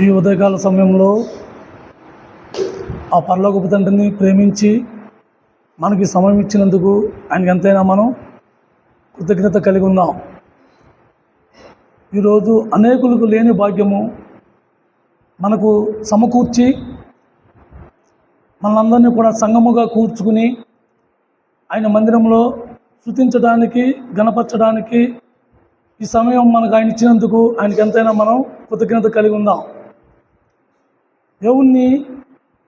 ఈ ఉదయకాల సమయంలో ఆ పరలోకపు తండ్రిని ప్రేమించి మనకి సమయం ఇచ్చినందుకు ఆయనకి ఎంతైనా మనం కృతజ్ఞత కలిగి ఉన్నాం. ఈరోజు అనేకులకు లేని భాగ్యము మనకు సమకూర్చి మనందరినీ కూడా సంఘముగా కూర్చుకుని ఆయన మందిరంలో స్తుతించడానికి, గణపరచడానికి ఈ సమయం మనకు ఆయన ఇచ్చినందుకు ఆయనకి ఎంతైనా మనం కృతజ్ఞత కలిగి ఉందాం. దేవుణ్ణి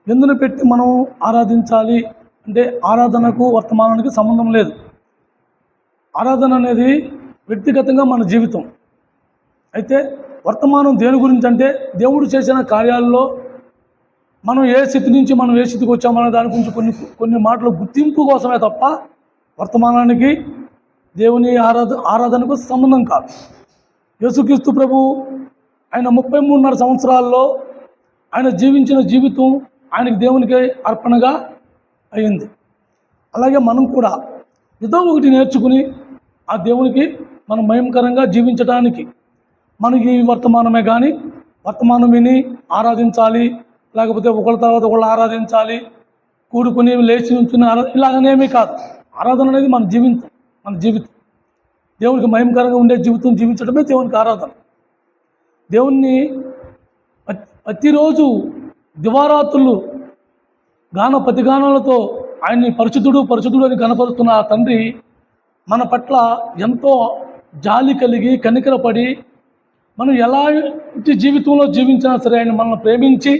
ఎందును పెట్టి మనం ఆరాధించాలి అంటే ఆరాధనకు వర్తమానానికి సంబంధం లేదు. ఆరాధన అనేది వ్యక్తిగతంగా మన జీవితం. అయితే వర్తమానం దేని గురించి అంటే దేవుడు చేసిన కార్యాలలో మనం ఏ స్థితి నుంచి మనం ఏ స్థితికి వచ్చామనే దాని గురించి కొన్ని మాటలు గుర్తింపు కోసమే తప్ప వర్తమానానికి దేవుని ఆరాధనకు సంబంధం కాదు. యేసుక్రీస్తు ప్రభు ఆయన 33.5 సంవత్సరాల్లో ఆయన జీవించిన జీవితం ఆయనకి దేవునికి అర్పణగా అయింది. అలాగే మనం కూడా ఏదో ఒకటి నేర్చుకుని ఆ దేవునికి మనం మహిమకరంగా జీవించడానికి మనకి వర్తమానమే కానీ వర్తమానం విని ఆరాధించాలి, లేకపోతే ఒకళ్ళ తర్వాత ఒకళ్ళు ఆరాధించాలి, కూడుకుని లేచి నుంచుని ఇలాగనేమీ కాదు. ఆరాధన అనేది మన జీవితం దేవునికి మహిమకరంగా ఉండే జీవితం జీవించడమే దేవునికి ఆరాధన. దేవుణ్ణి ప్రతిరోజు దివారాత్రులు ప్రతిగానాలతో ఆయన్ని పరిశుద్ధుడు అని కనపరుస్తున్న ఆ తండ్రి మన పట్ల ఎంతో జాలి కలిగి కనికరపడి మనం ఎలాంటి జీవితంలో జీవించినా సరే ఆయన మనల్ని ప్రేమించి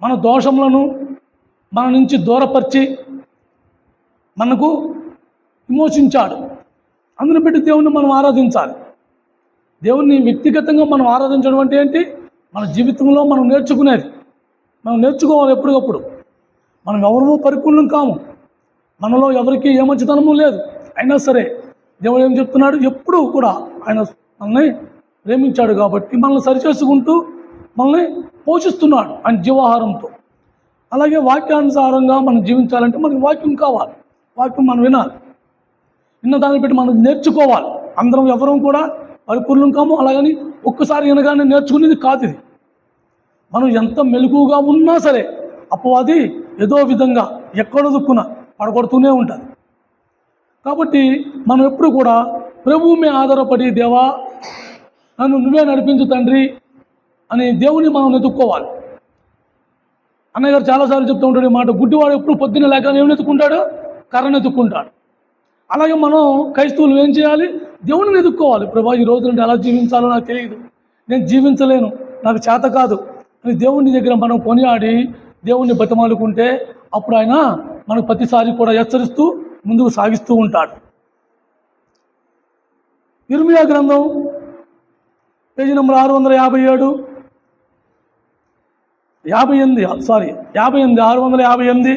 మన దోషములను మన నుంచి దూరపరిచి మనకు విమోచించాడు. అందుని బట్టి దేవుణ్ణి మనం ఆరాధించాలి. దేవుణ్ణి వ్యక్తిగతంగా మనం ఆరాధించడం అంటే ఏంటి? మన జీవితంలో మనం నేర్చుకునేది. మనం నేర్చుకోవాలి ఎప్పటికప్పుడు. మనం ఎవరూ పరిపూర్ణం కాము, మనలో ఎవరికి ఏ మంచితనము లేదు. అయినా సరే దేవుడు ఏం చెప్తున్నాడు? ఎప్పుడూ కూడా ఆయన మనల్ని ప్రేమించాడు కాబట్టి మనల్ని సరిచేసుకుంటూ మనల్ని పోషిస్తున్నాడు ఆయన జీవాహారంతో. అలాగే వాక్యానుసారంగా మనం జీవించాలంటే మనకి వాక్యం కావాలి, వాక్యం మనం వినాలి, విన్న దాన్ని బట్టి మనం నేర్చుకోవాలి. అందరం ఎవరూ కూడా పరిపూర్ణం కాము. అలాగని ఒక్కసారి వినగానే నేర్చుకునేది కాదు ఇది. మనం ఎంత మెలకుగా ఉన్నా సరే అపవాది ఏదో విధంగా ఎక్కడ దుక్కున పడగొడుతూనే ఉంటుంది. కాబట్టి మనం ఎప్పుడు కూడా ప్రభువు మీద ఆధారపడి దేవా నన్ను నువ్వే నడిపించు తండ్రి అని దేవుని మనం ఎత్తుక్కోవాలి. అన్నయ్య గారు చాలాసార్లు చెప్తూ ఉంటాడు ఈ మాట. గుడ్డివాడు ఎప్పుడు పొద్దున్న లేక ఏమి ఎత్తుకుంటాడు? కర్రను ఎత్తుక్కుంటాడు. అలాగే మనం క్రైస్తవులు ఏం చేయాలి? దేవుడిని ఎదుక్కోవాలి. ప్రభా ఈ రోజు నుండి ఎలా జీవించాలో నాకు తెలియదు, నేను జీవించలేను, నాకు చేత కాదు అని దేవుని దగ్గర మనం కొనియాడి దేవుణ్ణి బతిమాలుకుంటే అప్పుడు ఆయన మనకు ప్రతిసారి కూడా హెచ్చరిస్తూ ముందుకు సాగిస్తూ ఉంటాడు. ఇర్మియా గ్రంథం పేజీ నెంబర్ 658 658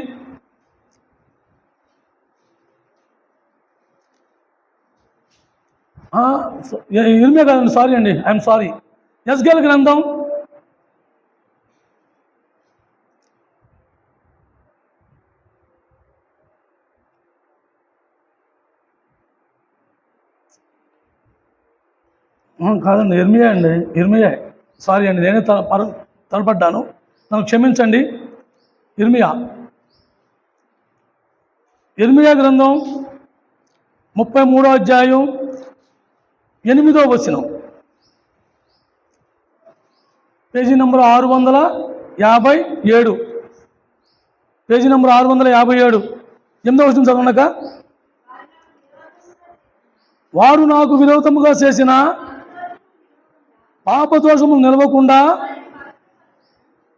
ఇర్మియా కాదండి, సారీ అండి, ఐఎమ్ సారీ, యెజ్కేలు గ్రంథం 'ఇర్మియా సారీ అండి, నేనే తలపడ్డాను, నన్ను క్షమించండి. ఇర్మియా గ్రంథం 33వ అధ్యాయం 8వ వచనం, పేజీ నెంబర్ 657, పేజీ నెంబర్ 657, 8వ వచనం చదవనక, వారు నాకు విరోధముగా చేసిన పాపదోషము నిలవకుండా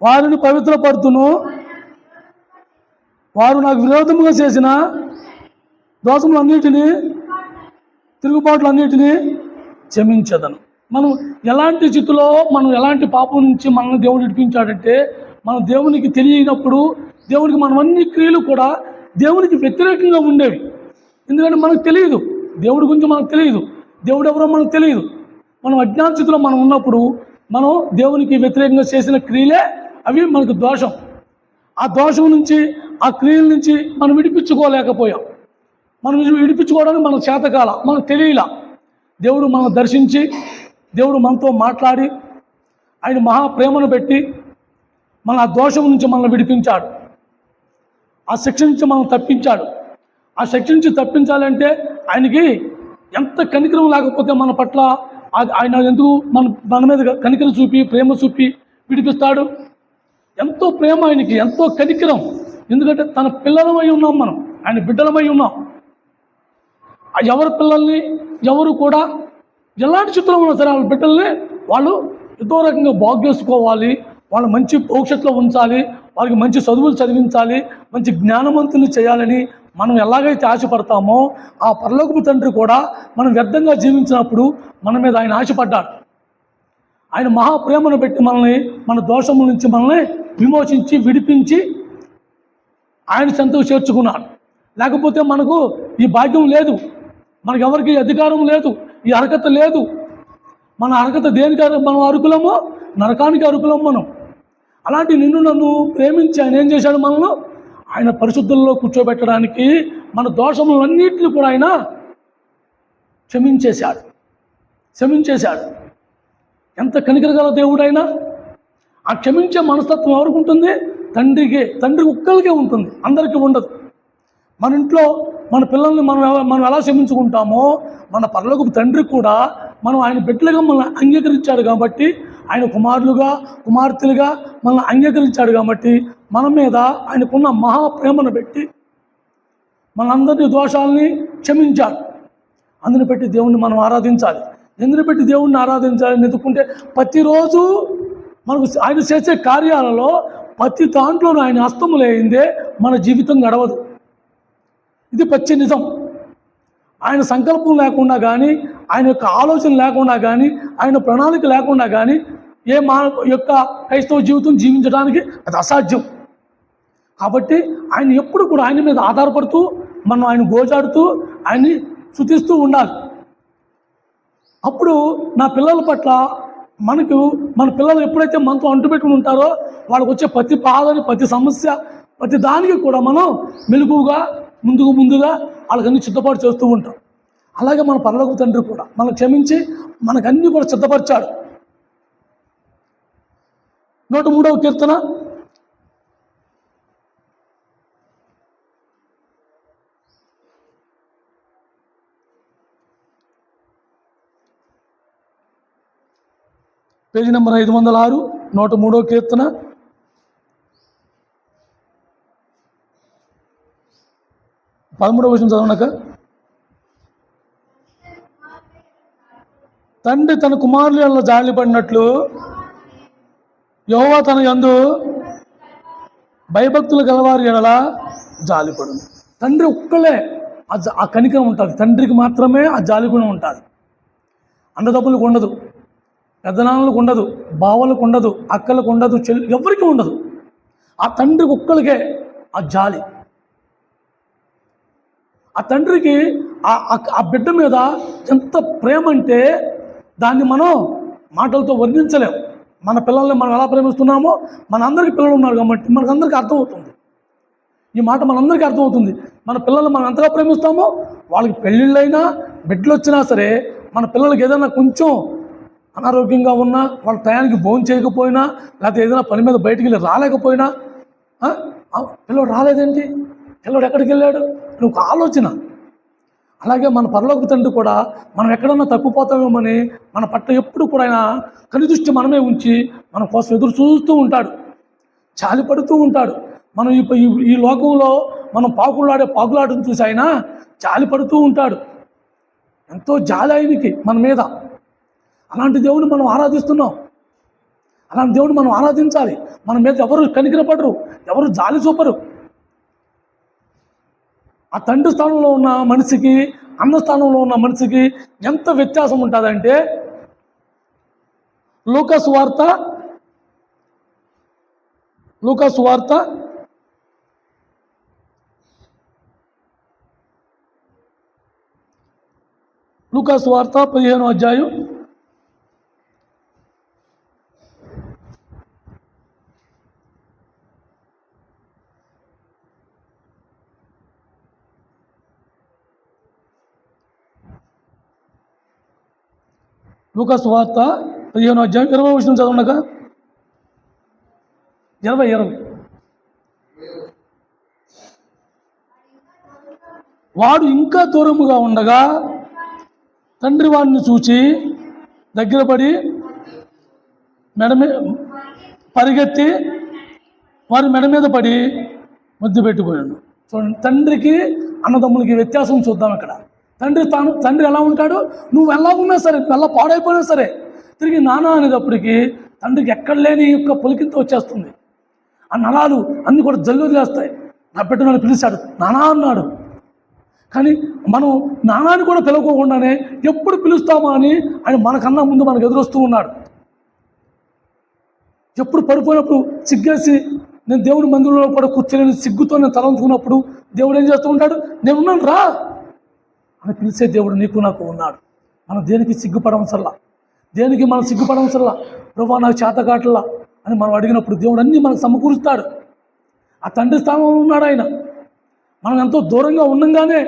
వారిని పవిత్రపడుతును, వారు నాకు విరోధముగా చేసిన దోషములన్నిటినీ తిరుగుబాట్లన్నిటినీ క్షమించదను. మనం ఎలాంటి స్థితిలో మనం ఎలాంటి పాపం నుంచి మనల్ని దేవుడు విడిపించాడంటే మనం దేవునికి తెలియనప్పుడు దేవునికి మనం అన్ని క్రియలు కూడా దేవునికి వ్యతిరేకంగా ఉండేవి. ఎందుకంటే మనకు తెలియదు, దేవుడి గురించి మనకు తెలియదు, దేవుడు ఎవరో మనకు తెలియదు. మనం అజ్ఞాన స్థితిలో మనం ఉన్నప్పుడు మనం దేవునికి వ్యతిరేకంగా చేసిన క్రియలే అవి మనకు దోషం. ఆ దోషం నుంచి ఆ క్రియల నుంచి మనం విడిపించుకోలేకపోయాం. మనం విడిపించుకోవడానికి మనకు చేతకాల, మనకు తెలియలా. దేవుడు మనం దర్శించి దేవుడు మనతో మాట్లాడి ఆయన మహాప్రేమను పెట్టి మన ఆ దోషం నుంచి మనల్ని విడిపించాడు. ఆ శిక్ష నుంచి మనం తప్పించాడు. ఆ శిక్ష నుంచి తప్పించాలంటే ఆయనకి ఎంత కనికరం లేకపోతే మన పట్ల ఆయన ఎందుకు మన మీద కనికరం చూపి ప్రేమ చూపి విడిపిస్తాడు? ఎంతో ప్రేమ ఆయనకి, ఎంతో కనికరం. ఎందుకంటే తన పిల్లలమై ఉన్నాం, మనం ఆయన బిడ్డలమై ఉన్నాం. ఎవరి పిల్లల్ని ఎవరు కూడా ఎలాంటి చిత్రం ఉన్నా సరే వాళ్ళ బిడ్డల్ని వాళ్ళు ఎంతో రకంగా బాగు చేసుకోవాలి, వాళ్ళు మంచి భవిష్యత్తులో ఉంచాలి, వాళ్ళకి మంచి చదువులు చదివించాలి, మంచి జ్ఞానవంతులు చేయాలని మనం ఎలాగైతే ఆశపడతామో ఆ పరలోకపు తండ్రి కూడా మనం వ్యర్థంగా జీవించినప్పుడు మన మీద ఆయన ఆశపడ్డాడు. ఆయన మహాప్రేమను పెట్టి మనల్ని మన దోషముల నుంచి మనల్ని విమోచించి విడిపించి ఆయన చెంతకు చేర్చుకున్నాడు. లేకపోతే మనకు ఈ భాగ్యం లేదు, మనకు ఎవరికి అధికారం లేదు, ఈ అర్హత లేదు. మన అర్హత దేనికి మనం అర్హులమో నరకానికి అర్హులం మనం. అలాంటి నిన్ను నన్ను ప్రేమించి ఆయన ఏం చేశాడు? మనల్ని ఆయన పరిశుద్ధుల్లో కూర్చోబెట్టడానికి మన దోషములన్నింటినీ కూడా ఆయన క్షమించేశాడు. ఎంత కనికరగల దేవుడైనా ఆ క్షమించే మనస్తత్వం ఎవరికి ఉంటుంది? తండ్రి ఒక్కరికే ఉంటుంది, అందరికీ ఉండదు. మన ఇంట్లో మన పిల్లల్ని మనం ఎలా క్షమించుకుంటామో మన పరలోకపు తండ్రి కూడా మనం ఆయన బిడ్డలుగా మనల్ని అంగీకరించాడు కాబట్టి, ఆయన కుమారులుగా కుమార్తెలుగా మనల్ని అంగీకరించాడు కాబట్టి మన మీద ఆయనకున్న మహాప్రేమను పెట్టి మనందరి దోషాలని క్షమించాడు. అందుని పెట్టి దేవుణ్ణి మనం ఆరాధించాలి. ఎందుని పెట్టి దేవుణ్ణి ఆరాధించాలని ఎదుర్కొంటే ప్రతిరోజు మనకు ఆయన చేసే కార్యాలలో ప్రతి దాంట్లోనూ ఆయన హస్తము లేనిదే మన జీవితం గడవదు. ఇది పచ్చి నిజం. ఆయన సంకల్పం లేకుండా కానీ, ఆయన యొక్క ఆలోచన లేకుండా కానీ, ఆయన ప్రణాళిక లేకుండా కానీ ఏ మానవ యొక్క క్రైస్తవ జీవితం జీవించడానికి అది అసాధ్యం. కాబట్టి ఆయన ఎప్పుడు కూడా ఆయన మీద ఆధారపడుతూ మనం ఆయన గోజాడుతూ ఆయన్ని స్తుతిస్తూ ఉండాలి. అప్పుడు నా పిల్లల పట్ల మన పిల్లలు ఎప్పుడైతే మనతో అంటుపెట్టుకుని ఉంటారో వాళ్ళకి వచ్చే ప్రతి బాధని, ప్రతి సమస్య, ప్రతి దానికి కూడా మనం మెలకువగా ముందుగా వాళ్ళకన్నీ సిద్ధపాటు చేస్తూ ఉంటాం. అలాగే మన పరలోకపు తండ్రి కూడా మనం క్షమించి మనకన్నీ కూడా సిద్ధపరిచాడు. 103వ కీర్తన 506 103వ కీర్తన 13వ వచనం చదవనక. తండ్రి తన కుమారుల యందు జాలిపడినట్లు యెహోవా తన యందు భయభక్తులు గలవారి ఎడల జాలిపడును. తండ్రి ఒక్కలే ఆ కనికరం ఉంటుంది. తండ్రికి మాత్రమే ఆ జాలిగుణం ఉంటుంది. అన్నదమ్ములకు ఉండదు, పెద్దనాన్నలకు ఉండదు, బావలకు ఉండదు, అక్కలకు ఉండదు, ఎవరికి ఉండదు. ఆ తండ్రికి ఒక్కరికే ఆ జాలి. ఆ తండ్రికి ఆ బిడ్డ మీద ఎంత ప్రేమ అంటే దాన్ని మనం మాటలతో వర్ణించలేం. మన పిల్లల్ని మనం ఎలా ప్రేమిస్తున్నామో మనందరికీ పిల్లలు ఉన్నారు కాబట్టి మనకందరికీ అర్థమవుతుంది. ఈ మాట మనందరికీ అర్థమవుతుంది. మన పిల్లల్ని మనం ఎంతగా ప్రేమిస్తామో వాళ్ళకి పెళ్ళిళ్ళైనా బిడ్డలు వచ్చినా సరే మన పిల్లలకి ఏదైనా కొంచెం అనారోగ్యంగా ఉన్నా, వాళ్ళ టయానికి భోజనం చేయకపోయినా, లేకపోతే ఏదైనా పని మీద బయటికి వెళ్ళి రాలేకపోయినా, పిల్లడు రాలేదేంటి, పిల్లడు ఎక్కడికి వెళ్ళాడు నువ్వు ఒక ఆలోచన. అలాగే మన పరలోక తండ్రి కూడా మనం ఎక్కడన్నా తప్పిపోతామేమని మన పట్ల ఎప్పుడు కూడా ఆయన కనిదృష్టి మనమే ఉంచి మన కోసం ఎదురు చూస్తూ ఉంటాడు, జాలిపడుతూ ఉంటాడు. మనం ఈ లోకంలో మనం పాకులాటను చూసి ఆయన జాలిపడుతూ ఉంటాడు. ఎంతో జాలి ఆయనకి మన మీద. అలాంటి దేవుడిని మనం ఆరాధిస్తున్నాం. అలాంటి దేవుడిని మనం ఆరాధించాలి. మన మీద ఎవరు కనికరపడరు, ఎవరు జాలి చూపరు. ఆ తండ్రి స్థానంలో ఉన్న మనిషికి, అన్న స్థానంలో ఉన్న మనిషికి ఎంత వ్యత్యాసం ఉంటుందంటే, లూకాసు వార్త 15వ అధ్యాయం 41 లూకాసు వార్త 15వ అధ్యాయం 20వ వచనం చదవనగా 20. వాడు ఇంకా దూరముగా ఉండగా తండ్రి వాడిని చూచి దగ్గర పడి పరిగెత్తి వారి మెడ మీద పడి ముద్దు పెట్టుకున్నాడు. చూడండి, తండ్రికి అన్నదమ్ములకి వ్యత్యాసం చూద్దాం. ఇక్కడ తండ్రి ఎలా ఉంటాడు, నువ్వు ఎలా ఉన్నా సరే, నువ్వు ఎలా పాడైపోయినా సరే, తిరిగి నాన్న అనేటప్పటికి తండ్రికి ఎక్కడ లేని యొక్క పొలికింత వచ్చేస్తుంది. ఆ నలాలు అన్నీ కూడా జల్లు చేస్తాయి. నా బిడ్డ నన్ను పిలిచాడు, నానా అన్నాడు. కానీ మనం నానాని కూడా పిలవకుండానే ఎప్పుడు పిలుస్తామా అని ఆయన మనకన్నా ముందు మనకు ఎదురొస్తూ ఉన్నాడు. ఎప్పుడు పడిపోయినప్పుడు సిగ్గేసి నేను దేవుడి మందిరంలో కూడా కూర్చొని సిగ్గుతో నేను తలంచుకున్నప్పుడు దేవుడు ఏం చేస్తూ ఉంటాడు, నేను ఉన్నాను రా అని పిలిచే దేవుడు నీకు నాకు ఉన్నాడు. మనం దేనికి సిగ్గుపడవసరలా, దేనికి మనం సిగ్గుపడవసరలా. ప్రభా నాకు చేతకాటలా అని మనం అడిగినప్పుడు దేవుడు అన్నీ మనకు సమకూరుస్తాడు. ఆ తండ్రి స్థానంలో ఉన్నాడు ఆయన. మనం ఎంతో దూరంగా ఉండంగానే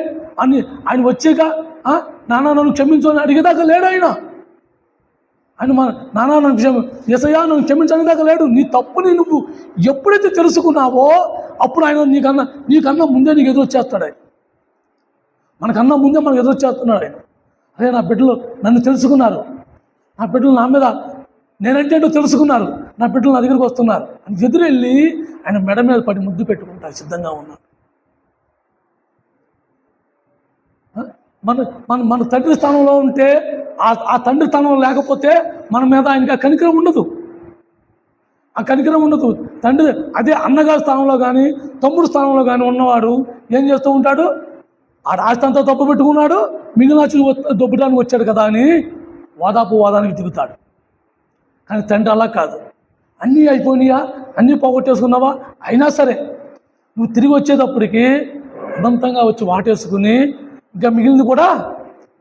ఆయన వచ్చాక నాన్న నన్ను క్షమించు అని అడిగేదాకా లేడు ఆయన. నాన్న నన్ను యేసయ్యా నన్ను క్షమించడానికి లేడు. నీ తప్పుని నువ్వు ఎప్పుడైతే తెలుసుకున్నావో అప్పుడు ఆయన నీకన్నా ముందే నీకు ఎదురొచ్చేస్తాడు. ఆయన మనకన్నా ముందే మనకు ఎదురొచ్చేస్తున్నాడు ఆయన. అదే నా బిడ్డలు నన్ను తెలుసుకున్నారు, నా బిడ్డలు నా మీద నేనంటే తెలుసుకున్నారు, నా బిడ్డలు నా దగ్గరికి వస్తున్నారు అని ఎదురెళ్ళి ఆయన మెడ మీద పడి ముద్దు పెట్టుకుంటారు సిద్ధంగా ఉన్నాడు. మన తండ్రి స్థానంలో ఉంటే ఆ తండ్రి స్థానంలో లేకపోతే మన మీద ఆయనకి ఆ కనికరం ఉండదు, ఆ కనికరం ఉండదు. తండ్రి అదే అన్నగారి స్థానంలో కానీ తమ్ముడు స్థానంలో కానీ ఉన్నవాడు ఏం చేస్తూ ఉంటాడు, ఆ ఆస్తి అంతా తప్పు పెట్టుకున్నాడు, మిగిలిన దొబ్బడానికి వచ్చాడు కదా అని వాదానికి దిగుతాడు. కానీ తండ్రి అలా కాదు. అన్నీ అయిపోయినాయా, అన్నీ పోగొట్టేసుకున్నావా, అయినా సరే నువ్వు తిరిగి వచ్చేటప్పటికి అనంతంగా వచ్చి వాటేసుకుని ఇంకా మిగిలింది కూడా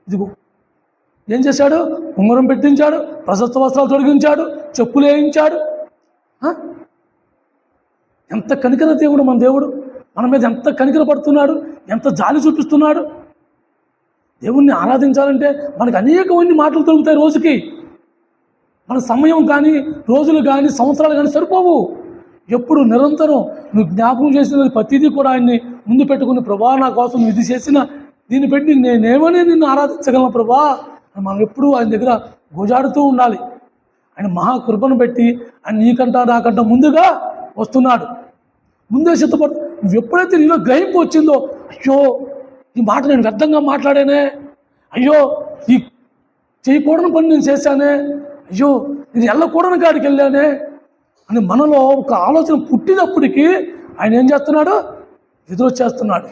ఇదిగో ఏం చేశాడు, ఉంగరం పెట్టించాడు, ప్రశస్త వస్త్రాలు తొడిగించాడు, చెప్పులు వేయించాడు. ఎంత కనికర దేవుడు మన దేవుడు, మన మీద ఎంత కనికర పడుతున్నాడు, ఎంత జాలి చూపిస్తున్నాడు. దేవుణ్ణి ఆరాధించాలంటే మనకు అనేకమంది మాటలు దొరుకుతాయి రోజుకి. మన సమయం కానీ రోజులు కానీ సంవత్సరాలు కానీ సరిపోవు. ఎప్పుడు నిరంతరం నువ్వు జ్ఞాపకం చేసిన ప్రతిదీ కూడా ఆయన్ని ముందు పెట్టుకుని ప్రభా నా కోసం నువ్వు ఇది చేసిన దీన్ని పెట్టి నేనేమని నిన్ను ఆరాధించగలను ప్రభా అని మనం ఎప్పుడూ ఆయన దగ్గర గోజాడుతూ ఉండాలి. ఆయన మహాకృపను పెట్టి ఆయన నీకంటా నాకంట ముందుగా వస్తున్నాడు, ముందే సిద్ధపడు. నువ్వు ఎప్పుడైతే నీలో గ్రహింపు వచ్చిందో, అయ్యో ఈ మాట నేను వ్యర్థంగా మాట్లాడానే, అయ్యో ఈ చేయకూడని పని నేను చేశానే, అయ్యో నేను వెళ్ళకూడని కాడికి వెళ్ళానే అని మనలో ఒక ఆలోచన పుట్టినప్పటికీ ఆయన ఏం చేస్తున్నాడు, ఎదురొచ్చేస్తున్నాడు.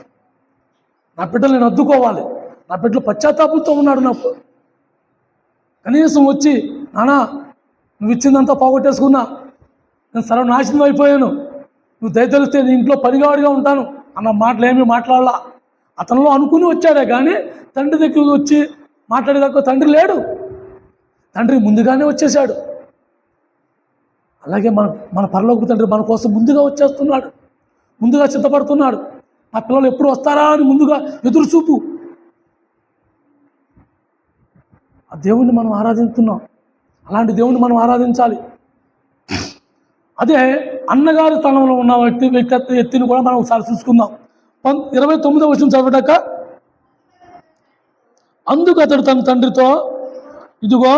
నా బిడ్డలు నేను అద్దుకోవాలి, నా బిడ్డలు పశ్చాత్తాపంతో ఉన్నాడు. నాకు కనీసం వచ్చి నానా నువ్వు ఇచ్చిందంతా పోగొట్టేసుకున్నా, నేను సర్వనాశనం అయిపోయాను, నువ్వు దయతలిస్తే నీ ఇంట్లో పనిగాడిగా ఉంటాను అన్న మాటలు ఏమీ మాట్లాడాల. అతనిలో అనుకుని వచ్చాడే కానీ తండ్రి దగ్గరికి వచ్చి మాట్లాడేదాకా తండ్రి లేడు. తండ్రి ముందుగానే వచ్చేసాడు. అలాగే మన పరలోక తండ్రి మన కోసం ముందుగా వచ్చేస్తున్నాడు, ముందుగా సిద్ధపడుతున్నాడు. నా పిల్లలు ఎప్పుడు వస్తారా అని ముందుగా ఎదురు చూపు. ఆ దేవుణ్ణి మనం ఆరాధిస్తున్నాం, అలాంటి దేవుణ్ణి మనం ఆరాధించాలి. అదే అన్నగారి స్థానంలో ఉన్న ఎత్తిని కూడా మనం ఒకసారి చూసుకుందాం. 29వ వచనం చదవడాక, అందుకు అతడు తన తండ్రితో ఇదిగో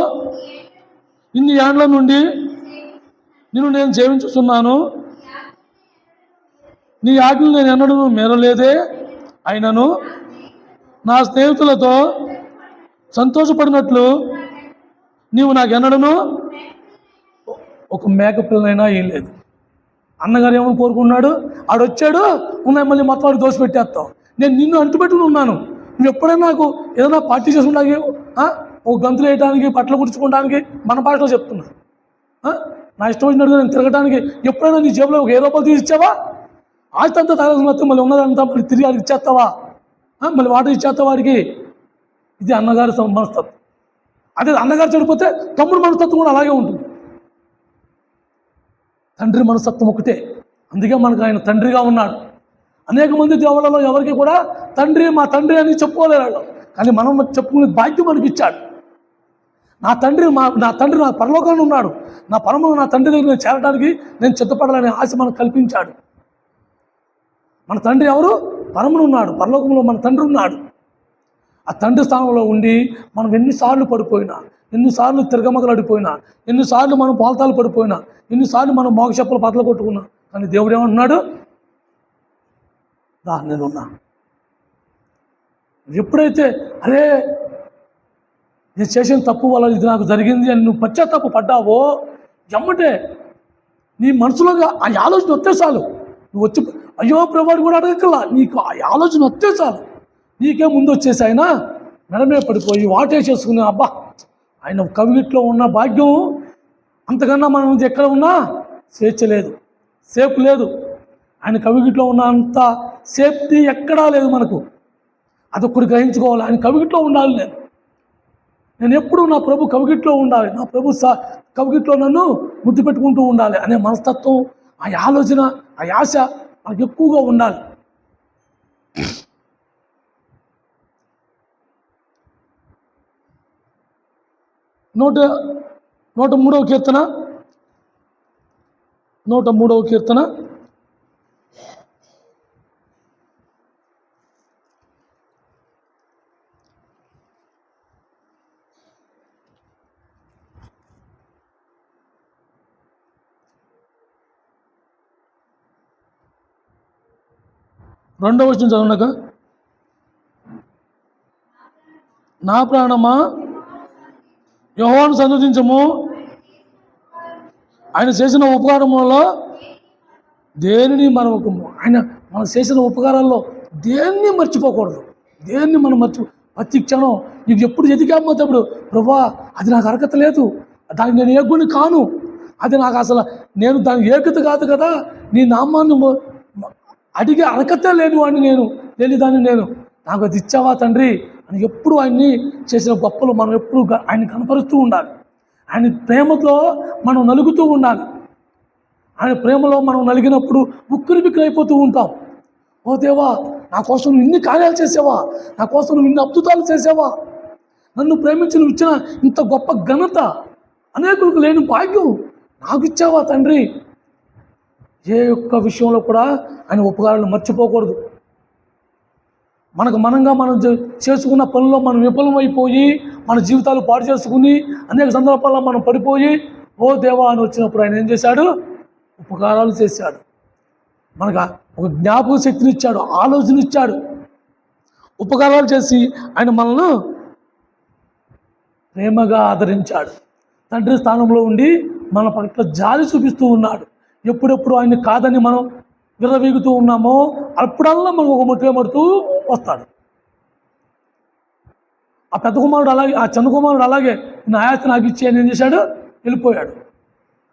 ఇన్ని ఏండ్ల నుండి నిన్ను నేను సేవించుతున్నాను, నీ ఆజ్ఞలు నేను ఎన్నడూ మేరలేదే, అయినను నా స్నేహితులతో సంతోషపడినట్లు నీవు నాకెన్నడను ఒక మేకపిల్లనైనా ఏం లేదు. అన్నగారు ఏమని కోరుకున్నాడు, ఆడొచ్చాడు ఉన్నాయి మళ్ళీ మొత్తం వాడికి దోష పెట్టేస్తావు, నేను నిన్ను అంటుపెట్టుకుని ఉన్నాను, నువ్వు ఎప్పుడైనా నాకు ఏదైనా పార్టీ చేసుకుంటానికి ఒక గంతులు వేయడానికి బట్టలు కుడుచుకోవడానికి మన భాషలో చెప్తున్నా, నా ఇష్టం వచ్చినట్టుగా నేను తిరగడానికి ఎప్పుడైనా నీ జేబులో ఒక 10 రూపాయలు తీసి ఇచ్చావా, ఆస్తి అంతా తాగేసి మళ్ళీ ఉన్నదంతా మళ్ళీ తిరిగి వాడికి ఇచ్చేస్తావా, మళ్ళీ వాటర్ ఇచ్చేస్తావా వాడికి. ఇది అన్నగారి మనస్తత్వం. అదే అన్నగారు చెడిపోతే తమ్ముడు మనస్తత్వం కూడా అలాగే ఉంటుంది. తండ్రి మనస్తత్వం ఒకటే, అందుకే మనకు ఆయన తండ్రిగా ఉన్నాడు. అనేక మంది దేవుళ్ళలో ఎవరికి కూడా తండ్రి మా తండ్రి అని చెప్పుకోలేరు, కానీ మనం చెప్పుకునే భాగ్యం మనకి ఇచ్చాడు. నా తండ్రి నా పరలోకంలో ఉన్నాడు, నా తండ్రి దగ్గర నేను చేరడానికి నేను సిద్ధపడాలనే ఆశ మనకు కల్పించాడు. మన తండ్రి ఎవరు? పరమును ఉన్నాడు, పరలోకంలో మన తండ్రి ఉన్నాడు. ఆ తండ్రి స్థానంలో ఉండి మనం ఎన్నిసార్లు పడిపోయినా, ఎన్నిసార్లు తిరగమగలడిపోయినా, ఎన్నిసార్లు మనం పోల్తాలు పడిపోయినా, ఎన్నిసార్లు మనం మోగచెప్పులు పతలు కొట్టుకున్నా, కానీ దేవుడు ఏమంటున్నాడు? రా, నేనున్నా. ఎప్పుడైతే అరే నేను చేసిన తప్పు వల్ల ఇది నాకు జరిగింది అని నువ్వు పశ్చాత్తాప పడ్డావో, ఎమ్మటే నీ మనసులోగా ఆ ఆలోచన వస్తే చాలు. నువ్వు వచ్చి అయ్యో ప్రభువాడు కూడా అడగక్కల్లా, నీకు ఆ ఆలోచన వస్తే చాలు. నీకే ముందు వచ్చేసి ఆయన మెడమే పడిపోయి వాటేసేసుకుని అబ్బా ఆయన కవిగిట్లో ఉన్న భాగ్యం అంతకన్నా మనం ఎక్కడ ఉన్నా స్వేచ్ఛ లేదు, సేఫ్ లేదు. ఆయన కవిగిట్లో ఉన్న అంత సేఫ్టీ ఎక్కడా లేదు మనకు. అదొక్కడు గ్రహించుకోవాలి. ఆయన కవిగిట్లో ఉండాలి. నేను ఎప్పుడు నా ప్రభు కవిగిట్లో ఉండాలి, నా ప్రభు కవిగిట్లో నన్ను ముద్దు పెట్టుకుంటూ ఉండాలి అనే మనస్తత్వం, ఆ ఆలోచన, ఆ ఆశ మనకు ఎక్కువగా ఉండాలి. నూట 103వ కీర్తన 103వ కీర్తన 2వ వచనం చదవనక, నా ప్రాణమా యెహోవాను సన్నుతించము, ఆయన చేసిన ఉపకారములలో దేనిని మరవకము. ఆయన మనం చేసిన ఉపకారాల్లో దేన్ని మర్చిపోకూడదు. దేన్ని మనం ప్రతి క్షణం నీకు ఎప్పుడు ఎదిగామోతప్పుడు ప్రభా అది నాకు అర్హత లేదు, దానికి నేను ఏగుని కాను, అది నాకు అసలు నేను దానికి ఏకత కాదు కదా, నీ నామాన్ని అడిగే అర్హతే లేని వాడిని నేను, లేని దాన్ని నేను, నాకు అది ఇచ్చావా తండ్రి అని ఎప్పుడు ఆయన్ని చేసిన గొప్పలు మనం ఎప్పుడు ఆయన కనపరుస్తూ ఉండాలి. ఆయన ప్రేమతో మనం నలుగుతూ ఉండాలి. ఆయన ప్రేమలో మనం నలిగినప్పుడు ఉక్కిరి బిక్కిరి అయిపోతూ ఉంటాం. ఓ దేవా, నా కోసం నువ్వు ఇన్ని కార్యాలు చేసావా, నా కోసం నువ్వు ఇన్ని అద్భుతాలు చేసావా, నన్ను ప్రేమించి నువ్వు ఇచ్చిన ఇంత గొప్ప ఘనత, అనేకులకు లేని భాగ్యం నాకు ఇచ్చావా తండ్రి. ఏ ఒక్క విషయంలో కూడా ఆయన ఉపకారాలను మర్చిపోకూడదు. మనం చేసుకున్న పనుల్లో మనం విఫలమైపోయి మన జీవితాలు పాడు చేసుకుని అనేక సందర్భాల్లో మనం పడిపోయి ఓ దేవా అని వచ్చినప్పుడు ఆయన ఏం చేశాడు? ఉపకారాలు చేశాడు. మనకు ఒక జ్ఞాపక శక్తిని ఇచ్చాడు, ఆలోచన ఇచ్చాడు. ఉపకారాలు చేసి ఆయన మనల్ని ప్రేమగా ఆదరించాడు. తండ్రి స్థానంలో ఉండి మన పట్ల జాలి చూపిస్తూ ఉన్నాడు. ఎప్పుడెప్పుడు ఆయన కాదని మనం విర్రవీగుతూ ఉన్నామో అప్పుడల్లా మనకు ఒక మొట్టమొడుతూ వస్తాడు. ఆ పెద్ద కుమారుడు అలాగే, ఆ చిన్న కుమారుడు అలాగే నా ఆస్తి నాకు ఇచ్చి అని ఏం చేశాడు? వెళ్ళిపోయాడు.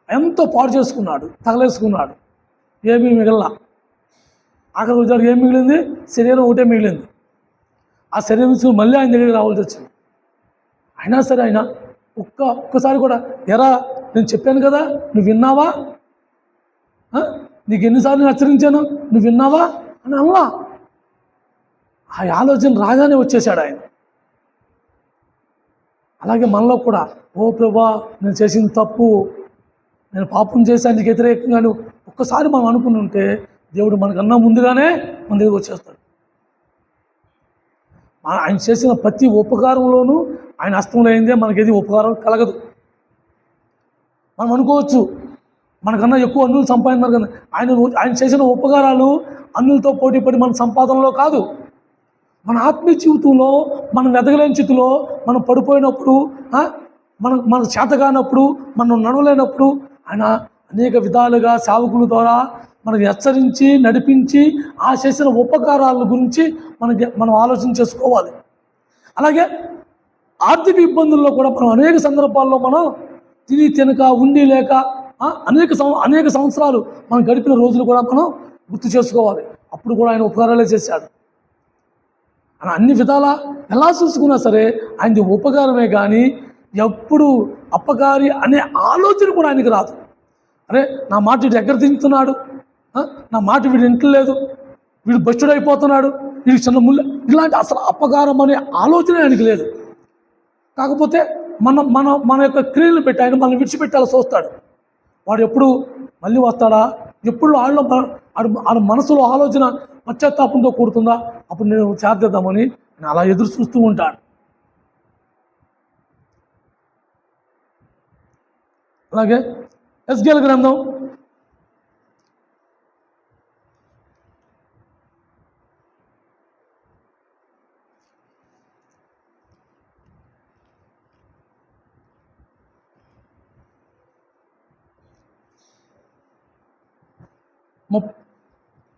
ఎంతో పాడు చేసుకున్నాడు, తగలేసుకున్నాడు, ఏమీ మిగల్లా. ఆఖరి వచ్చాడు, ఏం మిగిలింది? శరీరం ఒకటే మిగిలింది. ఆ శరీరం తీసుకుని మళ్ళీ ఆయన దగ్గరికి రావాల్సి వచ్చింది. అయినా సరే ఆయన ఒక్కసారి కూడా ఎరా నేను చెప్పాను కదా, నువ్వు విన్నావా, నీకు ఎన్నిసార్లు నేను హెచ్చరించాను, నువ్వు విన్నావా అని అలా ఆ ఆలోచన రాగానే వచ్చేసాడు ఆయన. అలాగే మనలో కూడా ఓ ప్రభా నేను చేసిన తప్పు, నేను పాపం చేశానికి వ్యతిరేకంగా ఒక్కసారి మనం అనుకుని ఉంటే దేవుడు మనకన్నా ముందుగానే మన దగ్గరికి వచ్చేస్తాడు. ఆయన చేసిన ప్రతి ఉపకారంలోనూ ఆయన హస్తంలో అయిందే మనకేది ఉపకారం కలగదు. మనం అనుకోవచ్చు మనకన్నా ఎక్కువ అన్నులు సంపాదించారు కదా, ఆయన చేసిన ఉపకారాలు అన్నులతో పోటీపడి మన సంపాదనలో కాదు, మన ఆత్మీయ జీవితంలో మనం ఎదగలేని స్థితిలో మనం పడిపోయినప్పుడు, మన చేత కానప్పుడు, మనం నడవలేనప్పుడు ఆయన అనేక విధాలుగా సేవకుల ద్వారా మనకు హెచ్చరించి నడిపించి ఆ చేసిన ఉపకారాల గురించి మనం ఆలోచన చేసుకోవాలి. అలాగే ఆర్థిక ఇబ్బందుల్లో కూడా మనం అనేక సందర్భాల్లో మనం తిని తినక ఉండి లేక అనేక సంవత్సరాలు మనం గడిపిన రోజులు కూడా మనం గుర్తు చేసుకోవాలి. అప్పుడు కూడా ఆయన ఉపకారాలే చేశాడు. ఆయన అన్ని విధాలా ఎలా చూసుకున్నా సరే ఆయనది ఉపకారమే కానీ ఎప్పుడు అపకారి అనే ఆలోచన కూడా ఆయనకి రాదు. అరే నా మాట వీడు ఎక్కడ తింటున్నాడు, నా మాట వీడు వింటలేదు, వీడు బస్టుడైపోతున్నాడు, వీడికి చిన్న ముళ్ళ, ఇలాంటి అసలు అపకారం అనే ఆలోచన ఆయనకి లేదు. కాకపోతే మన మన మన యొక్క క్రియలు పెట్టి ఆయన మనం విడిచిపెట్టాల్సి వస్తాడు. వాడు ఎప్పుడు మళ్ళీ వస్తాడా, ఎప్పుడు ఆడ మనసులో ఆలోచన పశ్చాత్తాపంతో కూడుతుందా, అప్పుడు నేను చేద్దామని అలా ఎదురు చూస్తూ ఉంటాడు. అలాగే ఎస్కేల్ గ్రంథం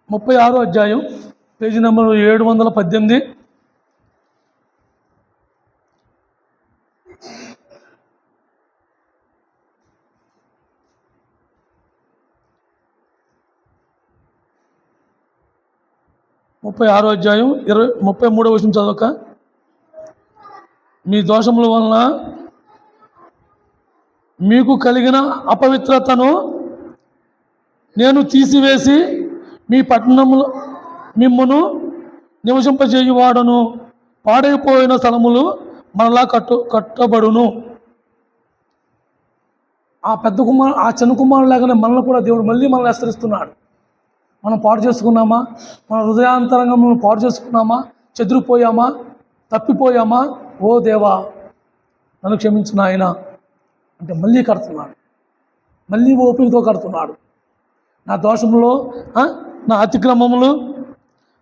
36వ అధ్యాయం పేజీ నెంబర్ 718. ముప్పై 36వ అధ్యాయం 33వ వచనం చదవక. మీ దోషముల వలన మీకు కలిగిన అపవిత్రతను నేను తీసివేసి మీ పట్టణములు మిమ్మును నివసింపజేయువాడను, పాడైపోయిన స్థలములు మనలా కట్టబడును. ఆ చిన్న కుమారుడు లాగానే మనల్ని కూడా దేవుడు మళ్ళీ మనల్ని హెచ్చరిస్తున్నాడు. మనం పాడు చేసుకున్నామా, మన హృదయాంతరంగం పాడు చేసుకున్నామా, చెదిరిపోయామా, తప్పిపోయామా, ఓ దేవా నన్ను క్షమించు నాయన అంటే మళ్ళీ కడుతున్నాడు. మళ్ళీ ఓపికతో కడుతున్నాడు. నా దోషములో, నా అతిక్రమములు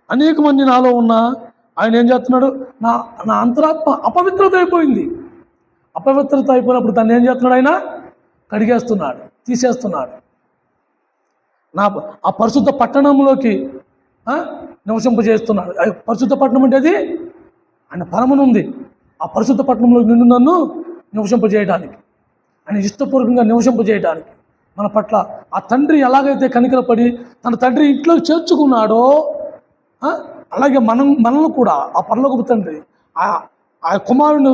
అనేక మంది నాలో ఉన్నా ఆయన ఏం చేస్తున్నాడు, నా అంతరాత్మ అపవిత్రత అయిపోయింది. అపవిత్రత అయిపోయినప్పుడు దాన్ని ఏం చేస్తున్నాడు, ఆయన కడిగేస్తున్నాడు, తీసేస్తున్నాడు. ఆ పరిశుద్ధ పట్టణంలోకి నివసింపజేస్తున్నాడు. పరిశుద్ధ పట్టణం అంటే అది ఆయన పరమనుంది. ఆ పరిశుద్ధ పట్టణంలో నిన్ను నన్ను నివసింపజేయడానికి, ఆయన ఇష్టపూర్వకంగా నివసింపజేయడానికి మన పట్ల ఆ తండ్రి ఎలాగైతే కనికరపడి తన తండ్రి ఇంట్లోకి చేర్చుకున్నాడో, అలాగే మనల్ని కూడా ఆ పరలోకపు తండ్రి ఆ కుమారుని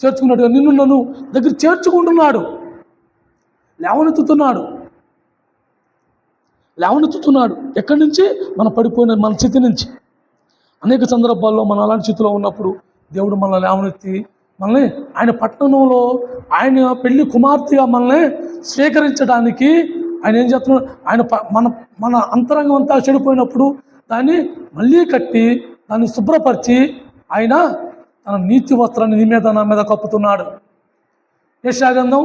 చేర్చుకున్నట్టుగా నిన్ను నన్ను దగ్గర చేర్చుకుంటున్నాడు. లేవనెత్తుతున్నాడు. ఎక్కడి నుంచి? మన పడిపోయిన మన స్థితి నుంచి. అనేక సందర్భాల్లో మనం అలాంటి స్థితిలో ఉన్నప్పుడు దేవుడు మనల్ని లేవనెత్తి మనల్ని ఆయన పట్టణంలో ఆయన పెళ్లి కుమార్తెగా మనల్ని స్వీకరించడానికి ఆయన ఏం చేస్తున్నాడు, ఆయన మన అంతరంగం అంతా చెడిపోయినప్పుడు దాన్ని మళ్ళీ కట్టి దాన్ని శుభ్రపరిచి ఆయన తన నీతి వస్త్రాన్ని నీ మీద నా మీద కప్పుతున్నాడు. యెషయా గ్రంథం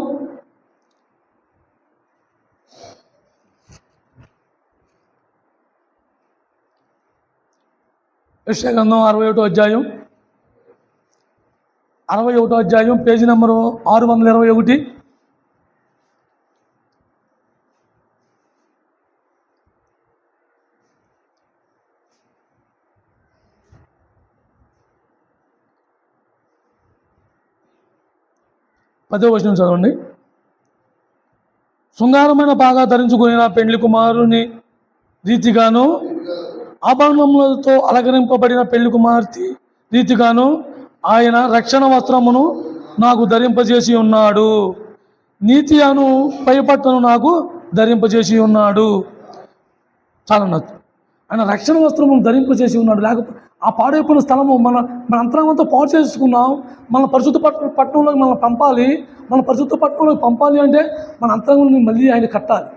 61వ అధ్యాయం 61వ అధ్యాయం పేజీ నెంబరు 621. పదో వచనం చదవండి. శృంగారమైన బాగా ధరించుకుని పెండ్లి కుమారుని రీతిగాను, ఆభరణములతో అలంకరింపబడిన పెళ్లి కుమార్తె రీతిగాను ఆయన రక్షణ వస్త్రమును నాకు ధరింపజేసి ఉన్నాడు. నీతి అను పైపట్టను నాకు ధరింపజేసి ఉన్నాడు. చాలా నచ్చు. ఆయన రక్షణ వస్త్రమును ధరింపజేసి ఉన్నాడు. లేకపోతే ఆ పాడైపోయిన స్థలము మన అంతరంగంతో పాడు చేసుకున్నాం. మన పరిశుద్ధ పట్టణంలోకి మనం పంపాలి. మన పరిశుద్ధ పట్టణంలోకి పంపాలి అంటే మన అంతరంగం మళ్ళీ ఆయన కట్టాలి.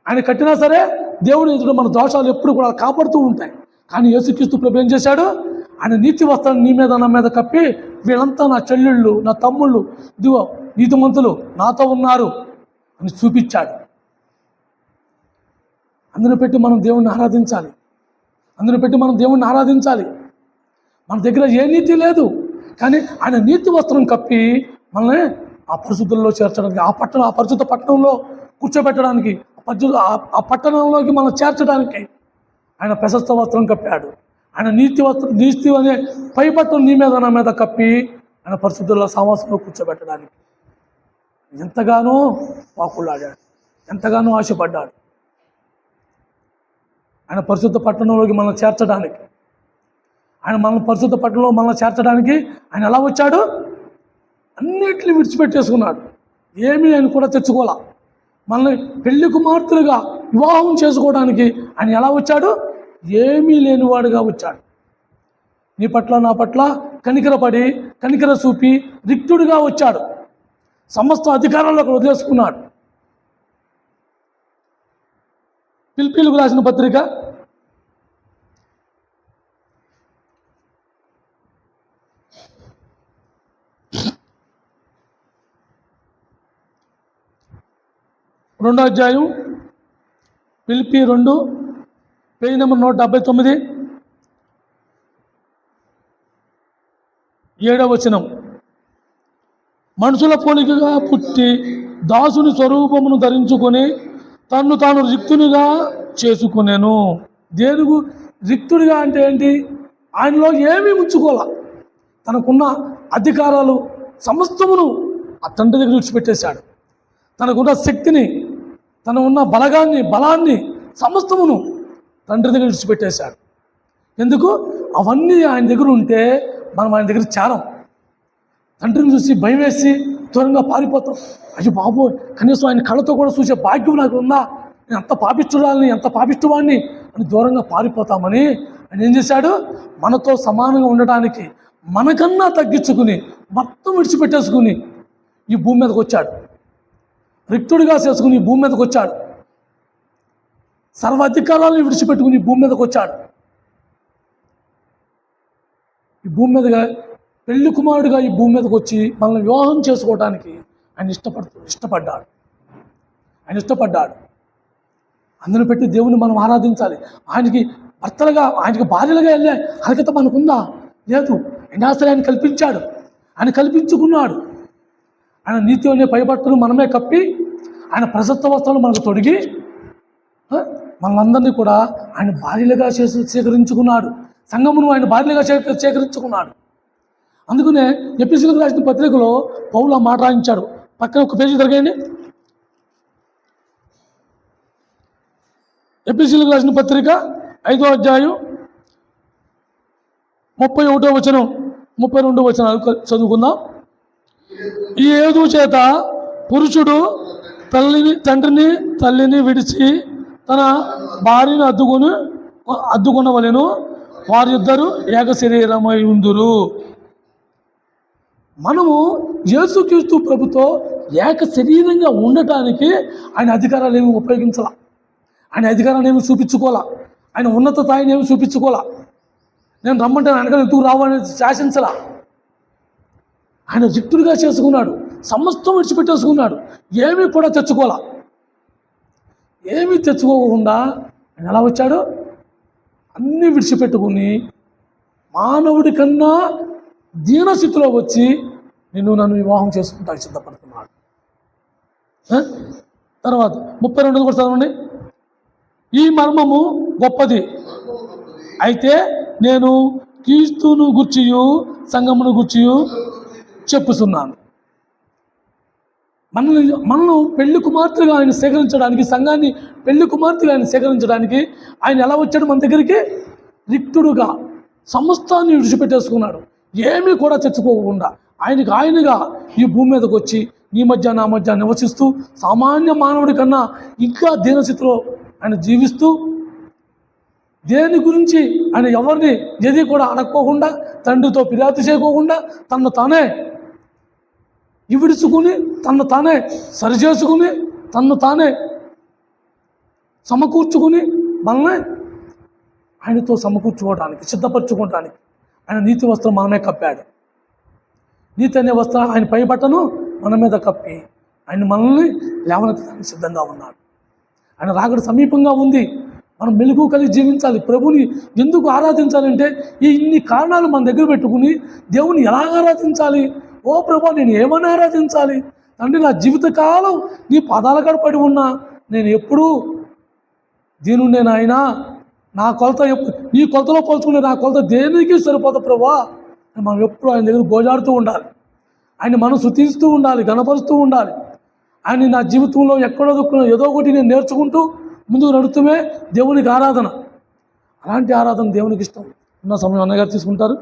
ఆయన కట్టినా సరే దేవుడు ఎదుట మన దోషాలు ఎప్పుడు కూడా కాపాడుతూ ఉంటాయి. కానీ యేసుక్రీస్తు ప్రభు ఏం చేశాడు, ఆయన నీతి వస్త్రాన్ని నీ మీద నా మీద కప్పి వీళ్ళంతా నా చెల్లెళ్ళు, నా తమ్ముళ్ళు, ఇదిగో నీతిమంతులు నాతో ఉన్నారు అని చూపించాడు. అందుని పెట్టి మనం దేవుణ్ణి ఆరాధించాలి. మన దగ్గర ఏ నీతి లేదు, కానీ ఆయన నీతి వస్త్రం కప్పి మనల్ని ఆ పరిశుద్ధుల్లో చేర్చడానికి, ఆ పరిశుద్ధ పట్టణంలో కూర్చోబెట్టడానికి, ఆ పట్టణంలోకి మనం చేర్చడానికి ఆయన ప్రశస్త వస్త్రం కప్పాడు. ఆయన నీతి అనే పైపట్టం నీ మీద నా మీద కప్పి ఆయన పరిశుద్ధుల సమాసంలో కూర్చోబెట్టడానికి ఎంతగానో వాకులాడాడు, ఎంతగానో ఆశపడ్డాడు. ఆయన పరిశుద్ధ పట్టణంలోకి మనం చేర్చడానికి, పరిశుద్ధ పట్టణంలో మనం చేర్చడానికి ఆయన ఎలా వచ్చాడు, అన్నిటిని విడిచిపెట్టేసుకున్నాడు. ఏమీ ఆయన కూడా తెచ్చుకోవాలా. మనల్ని పెళ్లి కుమార్తెలుగా వివాహం చేసుకోవడానికి ఆయన ఎలా వచ్చాడు, ఏమీ లేనివాడుగా వచ్చాడు. నీ పట్ల నా పట్ల కనికరపడి కనికర చూపి రిక్తుడిగా వచ్చాడు. సమస్త అధికారాల్లో అక్కడ వదిలేసుకున్నాడు. ఫిలిప్పీయులకు రాసిన పత్రిక 2వ అధ్యాయం ఫిలిప్పీ 2 పేజీ నెంబర్ 179 7వ వచనం. మనుషుల పోలికగా పుట్టి దాసుని స్వరూపమును ధరించుకొని తన్ను తాను రిక్తునిగా చేసుకునేను. దేనికి రిక్తుడిగా అంటే ఏంటి? ఆయనలో ఏమీ ఉంచుకోలే. తనకున్న అధికారాలు సమస్తమును ఆ తండ్రి దగ్గర విడిచిపెట్టేశాడు. తనకున్న శక్తిని, తన ఉన్న బలాన్ని సమస్తమును తండ్రి దగ్గర విడిచిపెట్టేశాడు. ఎందుకు? అవన్నీ ఆయన దగ్గర ఉంటే మనం ఆయన దగ్గర చేరం. తండ్రిని చూసి భయం వేసి దూరంగా పారిపోతాం. అయ్యో బాబు, కనీసం ఆయన కళ్ళతో కూడా చూసే భాగ్యం నాకు ఉందా, నేను ఎంత పాపిష్టురాలని, ఎంత పాపిష్టువాడిని అని దూరంగా పారిపోతామని ఆయన ఏం చేశాడు? మనతో సమానంగా ఉండడానికి మనకన్నా తగ్గించుకుని మొత్తం విడిచిపెట్టేసుకుని ఈ భూమి మీదకి వచ్చాడు. రిక్తుడిగా చేసుకుని ఈ భూమి మీదకి వచ్చాడు. సర్వాధికారాలను విడిచిపెట్టుకుని ఈ భూమి మీదకి వచ్చాడు. ఈ భూమి మీదగా పెళ్లి కుమారుడిగా ఈ భూమి మీదకి వచ్చి మనల్ని వివాహం చేసుకోవడానికి ఆయన ఇష్టపడ్డాడు. ఆయన ఇష్టపడ్డాడు. అందును పెట్టి దేవుని మనం ఆరాధించాలి. ఆయనకి భర్తలుగా, ఆయనకి భార్యలుగా వెళ్ళే అర్హత మనకుందా? లేదు. అయినా సరే ఆయన కల్పించాడు. ఆయన కల్పించుకున్నాడు. ఆయన నీతి అనే పైబట్టను మనమే కప్పి ఆయన ప్రశస్త వస్త్రాలు మనకు తొడిగి మనందరినీ కూడా ఆయన భార్యలుగా స్వీకరించుకున్నాడు. సంఘమును ఆయన భార్యలుగా స్వీకరించుకున్నాడు. అందుకనే ఎఫెసీయులకు రాసిన పత్రికలో పౌలు ఆ మాట రాయించాడు. పక్కన ఒక పేజీ తిరగండి. ఎఫెసీయులకు రాసిన పత్రిక 5వ అధ్యాయం 31వ వచనం 32వ వచనాలు చదువుకుందాం. ఈ హేతువు చేత పురుషుడు తండ్రిని తల్లిని విడిచి తన భార్యను అద్దుకొనవలెను, వారిద్దరూ ఏక శరీరమై ఉందురు. మనము యేసుక్రీస్తు ప్రభుతో ఏక శరీరంగా ఉండటానికి ఆయన అధికారాలు ఏమి ఉపయోగించాల, ఆయన అధికారాన్ని ఏమి చూపించుకోవాలా, ఆయన ఉన్నత స్థాయిని ఏమి చూపించుకోవాలా. నేను రమ్మంటే వెనక ఎందుకు రావాలని శాసించలా. ఆయన రిక్తుడిగా చేసుకున్నాడు. సమస్తం విడిచిపెట్టేసుకున్నాడు. ఏమీ కూడా తెచ్చుకోవాలా. ఏమీ తెచ్చుకోకుండా ఆయన ఎలా వచ్చాడు? అన్నీ విడిచిపెట్టుకుని మానవుడి కన్నా దీనస్థితిలో వచ్చి నన్ను వివాహం చేసుకుంటానికి సిద్ధపడుతున్నాడు. తర్వాత 32 కూడా చదవండి. ఈ మర్మము గొప్పది, అయితే నేను క్రీస్తును గూర్చియు సంఘమును గూర్చియు చెప్పుతున్నాను. మనల్ని పెళ్లి కుమార్తెగా ఆయన సేకరించడానికి, సంఘాన్ని పెళ్లి కుమార్తెగా ఆయన సేకరించడానికి ఆయన ఎలా వచ్చాడు మన దగ్గరికి? రిక్తుడుగా సమస్తాన్ని విడిచిపెట్టేసుకున్నాడు. ఏమీ కూడా తెచ్చుకోకుండా ఆయనగా ఈ భూమి మీదకి వచ్చి నీ మధ్య నా మధ్య నివసిస్తూ సామాన్య మానవుడి కన్నా ఇంకా దీనస్థితిలో ఆయన జీవిస్తూ దేని గురించి ఆయన ఎవరిని ఏది కూడా అడక్కోకుండా, తండ్రితో ఫిర్యాదు చేయకోకుండా తను తానే విడుచుకుని, తను తానే సరిచేసుకుని, తను తానే సమకూర్చుకుని మనల్ని ఆయనతో సమకూర్చుకోవడానికి, సిద్ధపరచుకోవడానికి ఆయన నీతి వస్త్రం మనమే కప్పాడు. నీతి అనే వస్త్రం ఆయన పై బట్టను మన మీద కప్పి ఆయన మనల్ని లేవనెత్తడానికి సిద్ధంగా ఉన్నాడు. ఆయన రాకడ సమీపంగా ఉంది. మనం మెలుగు కలిగి జీవించాలి. ప్రభుని ఎందుకు ఆరాధించాలంటే ఇన్ని కారణాలు మన దగ్గర పెట్టుకుని దేవుని ఎలా ఆరాధించాలి? ఓ ప్రభా, నేను ఏమని ఆరాధించాలి? తండ్రి, నా జీవితకాలం నీ పాదాల కాడ పడి ఉన్నా నేను ఎప్పుడూ దీనుండే నాయనా, నా కొలత నీ కొలతలో పోల్చుకునే నా కొలత దేనికి సరిపోతా ప్రభా. మనం ఎప్పుడు ఆయన దగ్గర గోజాడుతూ ఉండాలి. ఆయన మనం స్తుతిస్తూ ఉండాలి, గణపరుస్తూ ఉండాలి. ఆయన నా జీవితంలో ఎక్కడో దుక్కున ఏదో ఒకటి నేను నేర్చుకుంటూ ముందుకు నడుస్తూనే దేవునికి ఆరాధన. అలాంటి ఆరాధన దేవునికి ఇష్టం. ఉన్న సమయం అన్నగారు తీసుకుంటారు.